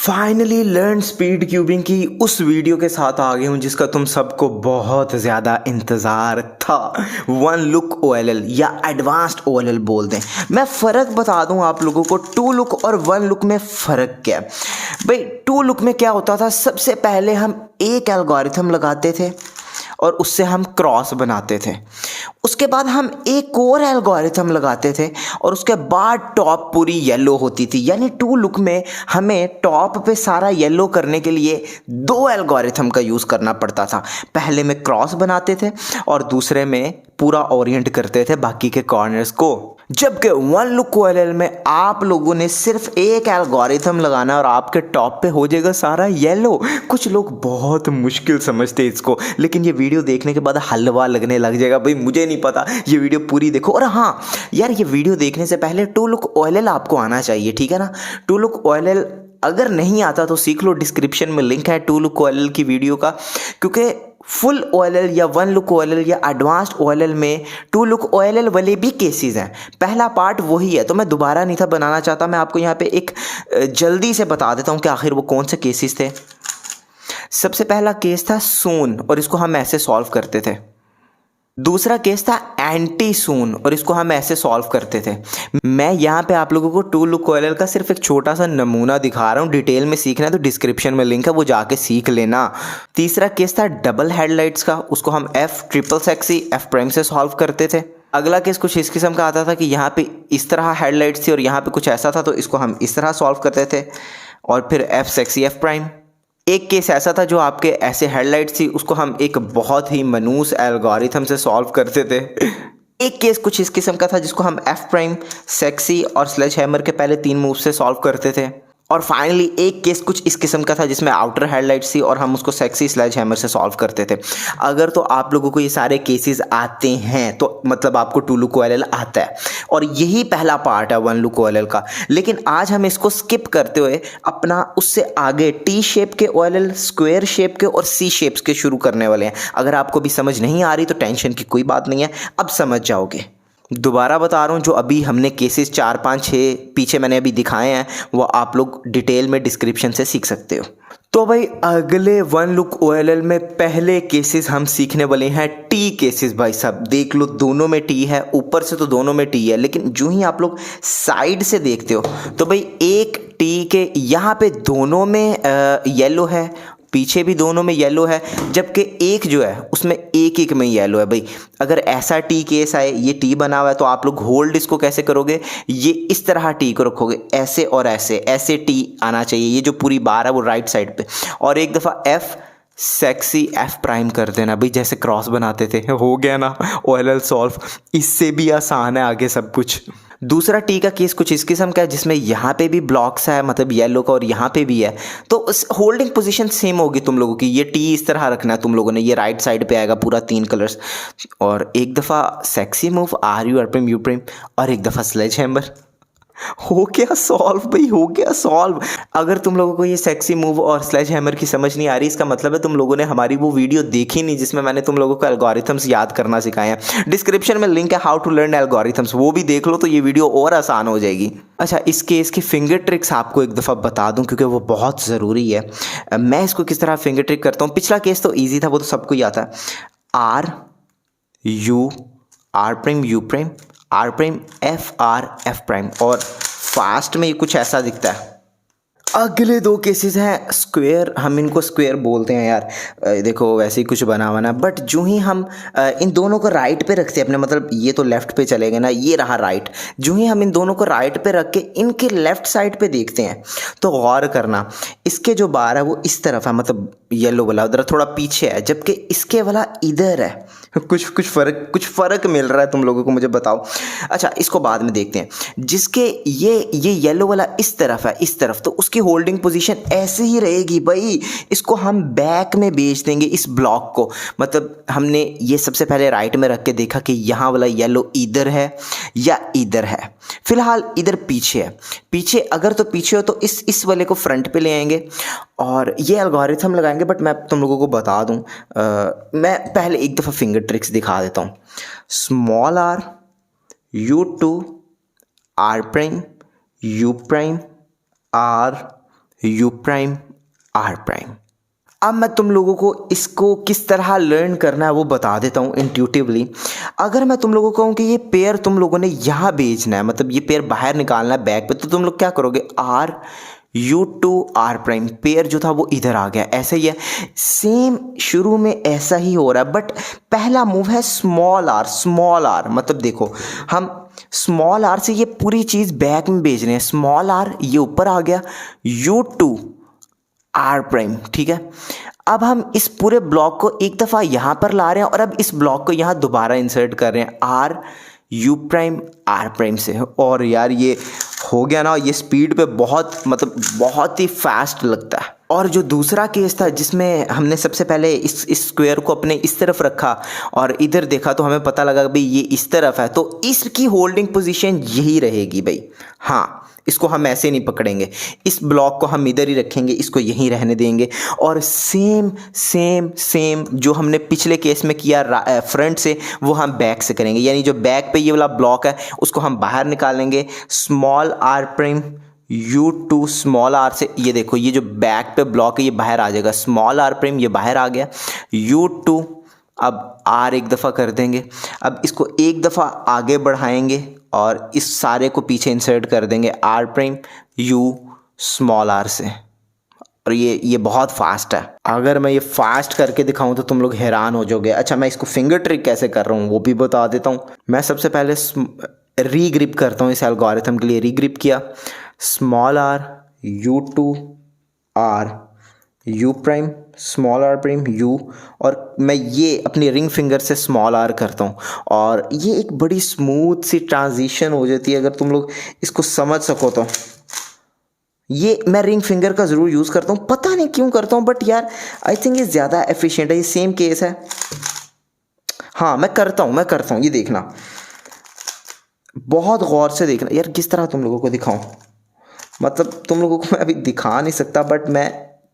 Finally learn speed cubing की उस video के साथ आ गया हूँ जिसका तुम सबको बहुत ज़्यादा इंतज़ार था। वन लुक OLL या एडवांस्ड OLL बोल दें। मैं फ़र्क बता दूँ आप लोगों को, टू लुक और वन लुक में फ़र्क क्या है। भाई टू लुक में क्या होता था, सबसे पहले हम एक एल्गोरिथम लगाते थे और उससे हम क्रॉस बनाते थे। उसके बाद हम एक और एल्गोरिथम लगाते थे और उसके बाद टॉप पूरी येलो होती थी। यानी टू लुक में हमें टॉप पे सारा येलो करने के लिए दो एल्गोरिथम का यूज़ करना पड़ता था। पहले में क्रॉस बनाते थे और दूसरे में पूरा ओरिएंट करते थे बाकी के कॉर्नर्स को। जबकि वन लुक OLL में आप लोगों ने सिर्फ एक एल्गोरिथम लगाना और आपके टॉप पे हो जाएगा सारा येलो। कुछ लोग बहुत मुश्किल समझते हैं इसको, लेकिन ये वीडियो देखने के बाद हलवा लगने लग जाएगा। भाई मुझे नहीं पता, ये वीडियो पूरी देखो। और हाँ यार, ये वीडियो देखने से पहले टू लुक OLL आपको आना चाहिए, ठीक है ना। टू लुक OLL अगर नहीं आता तो सीख लो, डिस्क्रिप्शन में लिंक है टू लुक OLL की वीडियो का। क्योंकि फुल OLL या वन लुक OLL या एडवांस्ड OLL में टू लुक OLL वाले भी केसेस हैं। पहला पार्ट वही है, तो मैं दोबारा नहीं था बनाना चाहता। मैं आपको यहाँ पे एक जल्दी से बता देता हूँ कि आखिर वो कौन से केसेस थे। सबसे पहला केस था सून और इसको हम ऐसे सॉल्व करते थे। दूसरा केस था एंटी सून और इसको हम ऐसे सॉल्व करते थे। मैं यहाँ पे आप लोगों को टू लुक OLL का सिर्फ एक छोटा सा नमूना दिखा रहा हूँ। डिटेल में सीखना है तो डिस्क्रिप्शन में लिंक है, वो जाके सीख लेना। तीसरा केस था डबल हेडलाइट्स का, उसको हम F triple sexy F prime से सॉल्व करते थे। अगला केस कुछ इस किस्म का आता था कि यहाँ पे इस तरह हेडलाइट्स थी और यहाँ पे कुछ ऐसा था, तो इसको हम इस तरह सॉल्व करते थे और फिर F सेक्सी F प्राइम। एक केस ऐसा था जो आपके ऐसे हेडलाइट्स थी, उसको हम एक बहुत ही मनूस एल्गोरिथम से सॉल्व करते थे। एक केस कुछ इस किस्म का था जिसको हम F प्राइम सेक्सी और स्लेज हैमर के पहले 3 मूव से सॉल्व करते थे। और फाइनली एक केस कुछ इस किस्म का था जिसमें आउटर हेडलाइट्स थी और हम उसको सेक्सी स्लेज हैमर से सॉल्व करते थे। अगर तो आप लोगों को ये सारे केसेस आते हैं तो मतलब आपको टू लुक OLL आता है, और यही पहला पार्ट है वन लुक OLL का। लेकिन आज हम इसको स्किप करते हुए अपना उससे आगे टी शेप के OLL, स्क्वायर शेप के और सी शेप्स के शुरू करने वाले हैं। अगर आपको भी समझ नहीं आ रही तो टेंशन की कोई बात नहीं है, अब समझ जाओगे। दोबारा बता रहा हूँ, जो अभी हमने केसेस 4, 5, 6 पीछे मैंने अभी दिखाए हैं वो आप लोग डिटेल में डिस्क्रिप्शन से सीख सकते हो। तो भाई अगले वन लुक OLL में पहले केसेस हम सीखने वाले हैं टी केसेस। भाई साहब देख लो, दोनों में टी है, ऊपर से तो दोनों में टी है, लेकिन जो ही आप लोग साइड से देखते हो तो भाई एक टी के यहाँ पे दोनों में येलो है, पीछे भी दोनों में येलो है, जबकि एक जो है उसमें एक एक में येलो है। भाई अगर ऐसा टी केस आए, ये टी बना हुआ है, तो आप लोग होल्ड इसको कैसे करोगे, ये इस तरह टी को रखोगे ऐसे और ऐसे, ऐसे टी आना चाहिए। ये जो पूरी बार है वो राइट साइड पे, और एक दफ़ा F सेक्सी F प्राइम कर देना। भाई जैसे क्रॉस बनाते थे, हो गया ना OLL सॉल्व। इससे भी आसान है आगे सब कुछ। दूसरा टी का केस कुछ इस किस्म का है जिसमें यहाँ पे भी ब्लॉक्स है, मतलब येलो का, और यहाँ पे भी है। तो उस होल्डिंग पोजीशन सेम होगी तुम लोगों की। ये टी इस तरह रखना है तुम लोगों ने, ये राइट साइड पे आएगा पूरा 3 कलर्स। और एक दफ़ा sexy move RU R prime U prime और एक दफ़ा स्लेज हैमर। हो गया सॉल्व भाई, हो गया सॉल्व। अगर तुम लोगों को ये सेक्सी मूव और स्लेज हैमर की समझ नहीं आ रही, इसका मतलब है तुम लोगों ने हमारी वो वीडियो देखी नहीं जिसमें मैंने तुम लोगों को एल्गोरिथम्स याद करना सिखाए हैं। डिस्क्रिप्शन में लिंक है हाउ टू लर्न एल्गोरिथम्स, वो भी देख लो तो ये वीडियो और आसान हो जाएगी। अच्छा, इस केस की फिंगर ट्रिक्स आपको एक दफ़ा बता दूं क्योंकि वो बहुत ज़रूरी है। मैं इसको किस तरह फिंगर ट्रिक करता हूँ। पिछला केस तो ईजी था, वो तो सबको ही आता है। RU R prime U prime R prime FR F prime, और फास्ट में ये कुछ ऐसा दिखता है। अगले दो केसेस हैं स्क्वायर, हम इनको स्क्वायर बोलते हैं यार। देखो वैसे ही कुछ बना हुआ ना, बट जो ही हम इन दोनों को राइट पे रखते हैं अपने, मतलब ये तो लेफ्ट पे चले गए ना, ये रहा राइट। जो ही हम इन दोनों को राइट पे रख के इनके लेफ्ट साइड पे देखते हैं तो गौर करना, इसके जो बार है वो इस तरफ है, मतलब येलो वाला उधर थोड़ा पीछे है, जबकि इसके वाला इधर है। कुछ फ़र्क मिल रहा है तुम लोगों को, मुझे बताओ। अच्छा इसको बाद में देखते हैं। जिसके ये येलो वाला इस तरफ है, इस तरफ, तो उसकी होल्डिंग पोजीशन ऐसे ही रहेगी। भाई इसको हम बैक में बेच देंगे इस ब्लॉक को। मतलब हमने ये सबसे पहले राइट में रख के देखा कि यहाँ वाला येलो इधर है या इधर है। फिलहाल इधर पीछे है। पीछे अगर तो पीछे हो तो इस वाले को फ्रंट पे ले आएंगे और ये एल्गोरिथम लगाएंगे। बट मैं तुम लोगों को बता दूं, मैं पहले एक दफ़ा फिंगर ट्रिक्स दिखा देता हूँ। Small r U2 R prime U prime R U prime R prime. अब मैं तुम लोगों को इसको किस तरह लर्न करना है वो बता देता हूँ इंट्यूटिवली। अगर मैं तुम लोगों को कहूँ कि ये पेयर तुम लोगों ने यहाँ भेजना है, मतलब ये पेयर बाहर निकालना है बैक पे, तो तुम लोग क्या करोगे, R U two R prime, pair जो था वो इधर आ गया, ऐसे ही है। सेम शुरू में ऐसा ही हो रहा है, बट पहला मूव है स्मॉल आर। स्मॉल आर मतलब देखो, हम स्मॉल आर से ये पूरी चीज़ बैक में भेज रहे हैं। स्मॉल आर ये ऊपर आ गया, यू टू आर प्राइम, ठीक है। अब हम इस पूरे ब्लॉक को एक दफ़ा यहाँ पर ला रहे हैं और अब इस ब्लॉक को यहाँ दोबारा इंसर्ट कर रहे हैं R U prime R prime से। और यार ये हो गया ना, ये स्पीड पे बहुत मतलब बहुत ही फास्ट लगता है। और जो दूसरा केस था जिसमें हमने सबसे पहले इस स्क्वायर को अपने इस तरफ रखा और इधर देखा तो हमें पता लगा भाई ये इस तरफ है, तो इसकी होल्डिंग पोजीशन यही रहेगी भाई। हाँ, इसको हम ऐसे नहीं पकड़ेंगे, इस ब्लॉक को हम इधर ही रखेंगे, इसको यहीं रहने देंगे। और सेम सेम सेम जो हमने पिछले केस में किया फ्रंट से, वो हम बैक से करेंगे। यानी जो बैक पे ये वाला ब्लॉक है उसको हम बाहर निकालेंगे, small r prime U two small r से। ये देखो, ये जो बैक पे ब्लॉक है ये बाहर आ जाएगा, स्मॉल आर प्राइम ये बाहर आ गया, यू टू अब आर एक दफ़ा कर देंगे। अब इसको एक दफ़ा आगे बढ़ाएंगे और इस सारे को पीछे इंसर्ट कर देंगे, R prime U small r से। और ये बहुत फास्ट है। अगर मैं ये फास्ट करके दिखाऊं तो तुम लोग हैरान हो जाओगे। अच्छा, मैं इसको फिंगर ट्रिक कैसे कर रहा हूँ वो भी बता देता हूँ। मैं सबसे पहले रीग्रिप करता हूँ, इस एल्गोरिथम के लिए रीग्रिप किया, small r U two R U prime small r prime U, और मैं ये अपनी रिंग फिंगर से स्मॉल आर करता हूँ और ये एक बड़ी स्मूथ सी ट्रांजिशन हो जाती है अगर तुम लोग इसको समझ सको तो। ये मैं रिंग फिंगर का ज़रूर यूज़ करता हूँ, पता नहीं क्यों करता हूँ, बट यार आई थिंक ये ज़्यादा एफिशिएंट है। ये सेम केस है। हाँ, मैं करता हूँ, ये देखना, बहुत गौर से देखना यार, किस तरह तुम लोगों को दिखाऊं, मतलब तुम लोगों को मैं अभी दिखा नहीं सकता, बट मैं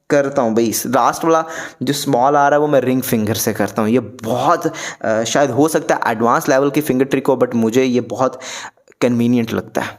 करता हूँ भाई। लास्ट वाला जो स्मॉल आ रहा है वो मैं रिंग फिंगर से करता हूँ। ये बहुत शायद हो सकता है एडवांस लेवल की फिंगर ट्रिक हो, बट मुझे ये बहुत कन्वीनियंट लगता है।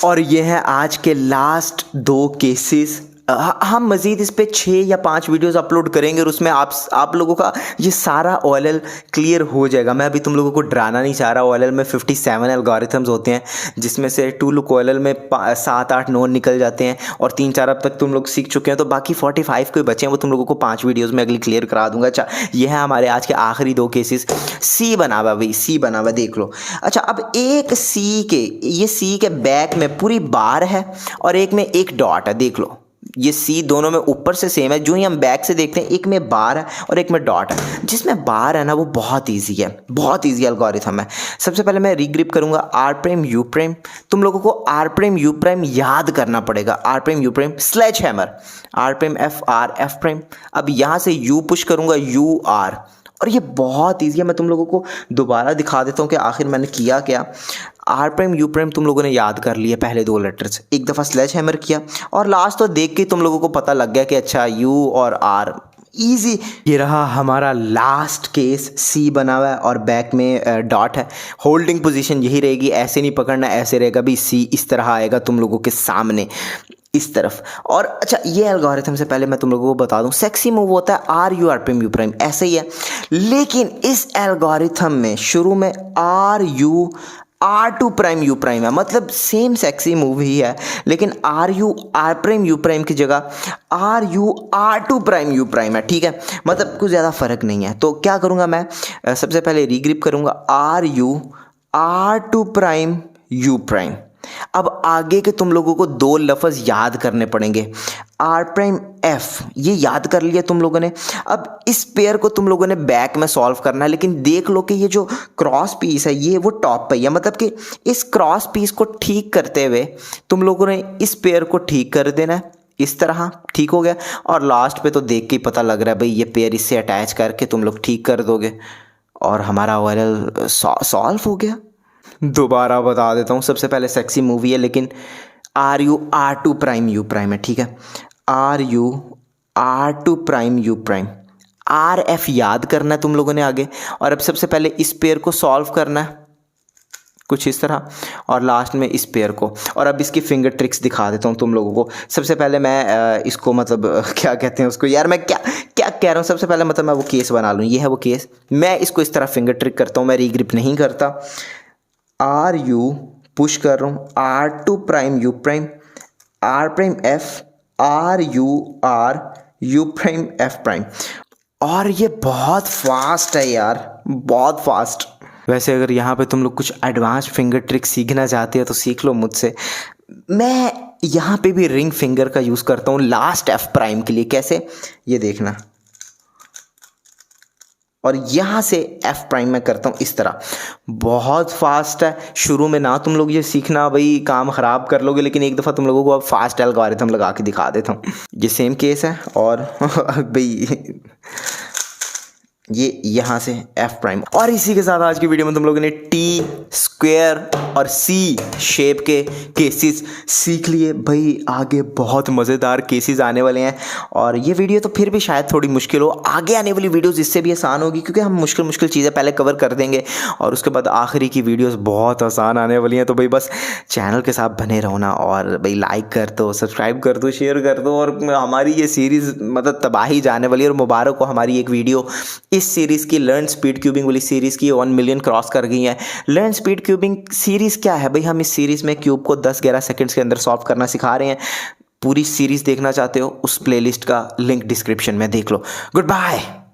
और ये है आज के लास्ट 2 केसेस। हम मज़ीद इस पे 6 या 5 वीडियोस अपलोड करेंगे और उसमें आप लोगों का ये सारा OLL क्लियर हो जाएगा। मैं अभी तुम लोगों को डराना नहीं चाह रहा। OLL में 57 एल्गोरिथम्स होते हैं, जिसमें से 2 लुक OLL में 7, 8, 9 निकल जाते हैं और 3, 4 अब तक तुम लोग सीख चुके हैं, तो बाकी 45 कोई बचे हैं वो तुम लोगों को 5 वीडियोज़ में अगली क्लियर करा दूंगा। अच्छा, ये है हमारे आज के आखिरी 2 केसेस। सी बना हुआ भाई, सी बना हुआ, देख लो। अच्छा, अब एक सी के बैक में पूरी बार है और एक में एक डॉट है, देख लो। ये सी दोनों में ऊपर से सेम है। जो ही हम बैक से देखते हैं, एक में बार है और एक में डॉट है। जिसमें बार है ना वो बहुत इजी है, बहुत इजी एल्गोरिथम है। सबसे पहले मैं रीग्रिप करूंगा आर प्राइम यू प्राइम। तुम लोगों को आर प्राइम यू प्राइम याद करना पड़ेगा। R prime U prime sledgehammer, R prime F R F prime. अब यहाँ से यू पुश करूंगा यू आर, और ये बहुत ईजी है। मैं तुम लोगों को दोबारा दिखा देता हूँ कि आखिर मैंने किया क्या। आर प्राइम यू प्राइम तुम लोगों ने याद कर लिए पहले 2 लेटर्स, एक दफ़ा स्लेज हैमर किया और लास्ट तो देख के तुम लोगों को पता लग गया कि अच्छा यू और आर ईजी। ये रहा हमारा लास्ट केस। सी बना हुआ है और बैक में डॉट है। होल्डिंग पोजीशन यही रहेगी, ऐसे नहीं पकड़ना, ऐसे रहेगा भी। सी इस तरह आएगा तुम लोगों के सामने इस तरफ। और अच्छा, ये एल्गोरिथम से पहले मैं तुम लोगों को बता दूं, सेक्सी मूव होता है R U R prime U prime, ऐसे ही है। लेकिन इस एल्गोरिथम में शुरू में R U R two prime U prime है, मतलब सेम सेक्सी मूव ही है, लेकिन R U R prime U prime की जगह R U R two prime U prime है, ठीक है। मतलब कुछ ज़्यादा फर्क नहीं है। तो क्या करूँगा मैं, सबसे पहले रीग्रिप करूँगा R U R two prime U prime. अब आगे के तुम लोगों को 2 लफ्ज़ याद करने पड़ेंगे। आर प्राइम एफ, ये याद कर लिया तुम लोगों ने। अब इस पेयर को तुम लोगों ने बैक में सॉल्व करना है, लेकिन देख लो कि ये जो क्रॉस पीस है ये वो टॉप पे है, मतलब कि इस क्रॉस पीस को ठीक करते हुए तुम लोगों ने इस पेयर को ठीक कर देना है। इस तरह ठीक हो गया और लास्ट पे तो देख के ही पता लग रहा है भाई ये पेयर इससे अटैच करके तुम लोग ठीक कर दोगे और हमारा OLL सॉल्व हो गया। दोबारा बता देता हूँ, सबसे पहले सेक्सी मूवी है, लेकिन R U R two prime U prime है, ठीक है। R U R two prime U prime, R F याद करना है तुम लोगों ने आगे। और अब सबसे पहले इस पेयर को सॉल्व करना है, कुछ इस तरह, और लास्ट में इस पेयर को। और अब इसकी फिंगर ट्रिक्स दिखा देता हूँ तुम लोगों को। सबसे पहले मैं इसको मतलब क्या कहते हैं उसको यार, मैं क्या क्या कह रहा हूँ। सबसे पहले मतलब मैं वो केस बना लूँ, ये है वो केस। मैं इसको इस तरह फिंगर ट्रिक करता हूँ, मैं रीग्रिप नहीं करता। आर यू पुश कर रहा हूँ, R two prime U prime, R prime F, R U prime F prime. और ये बहुत फास्ट है यार, बहुत फास्ट। वैसे अगर यहाँ पे तुम लोग कुछ एडवांस फिंगर ट्रिक सीखना चाहते हो तो सीख लो मुझसे। मैं यहाँ पे भी रिंग फिंगर का यूज़ करता हूँ लास्ट एफ प्राइम के लिए। कैसे, ये देखना। और यहाँ से एफ प्राइम में करता हूँ इस तरह। बहुत फास्ट है। शुरू में ना तुम लोग ये सीखना, भाई काम ख़राब कर लोगे, लेकिन एक दफ़ा तुम लोगों को अब फास्ट एल्गोरिथम लगा के दिखा देता हूँ। ये सेम केस है। और भाई ये यहाँ से एफ प्राइम। और इसी के साथ आज की वीडियो में तुम लोगों ने टी, स्क्वायर और सी शेप के केसेस सीख लिए। भाई आगे बहुत मज़ेदार केसेस आने वाले हैं। और ये वीडियो तो फिर भी शायद थोड़ी मुश्किल हो, आगे आने वाली वीडियोस इससे भी आसान होगी, क्योंकि हम मुश्किल चीज़ें पहले कवर कर देंगे और उसके बाद आखिरी की वीडियोस बहुत आसान आने वाली हैं। तो भाई बस चैनल के साथ बने रहो ना, और भाई लाइक कर दो, सब्सक्राइब कर दो, शेयर कर दो। और हमारी ये सीरीज़ मतलब तबाही जाने वाली है। और मुबारक हो, हमारी एक वीडियो इस सीरीज़ की, लर्न स्पीड क्यूबिंग वाली सीरीज़ की 1 मिलियन क्रॉस कर गई है। लर्न स्पीड क्यूबिंग सीरीज़ क्या है भाई? हम इस सीरीज़ में क्यूब को 10-11 सेकंड्स के अंदर सॉल्व करना सिखा रहे हैं। पूरी सीरीज़ देखना चाहते हो, उस प्लेलिस्ट का लिंक डिस्क्रिप्शन में देख लो। Good bye.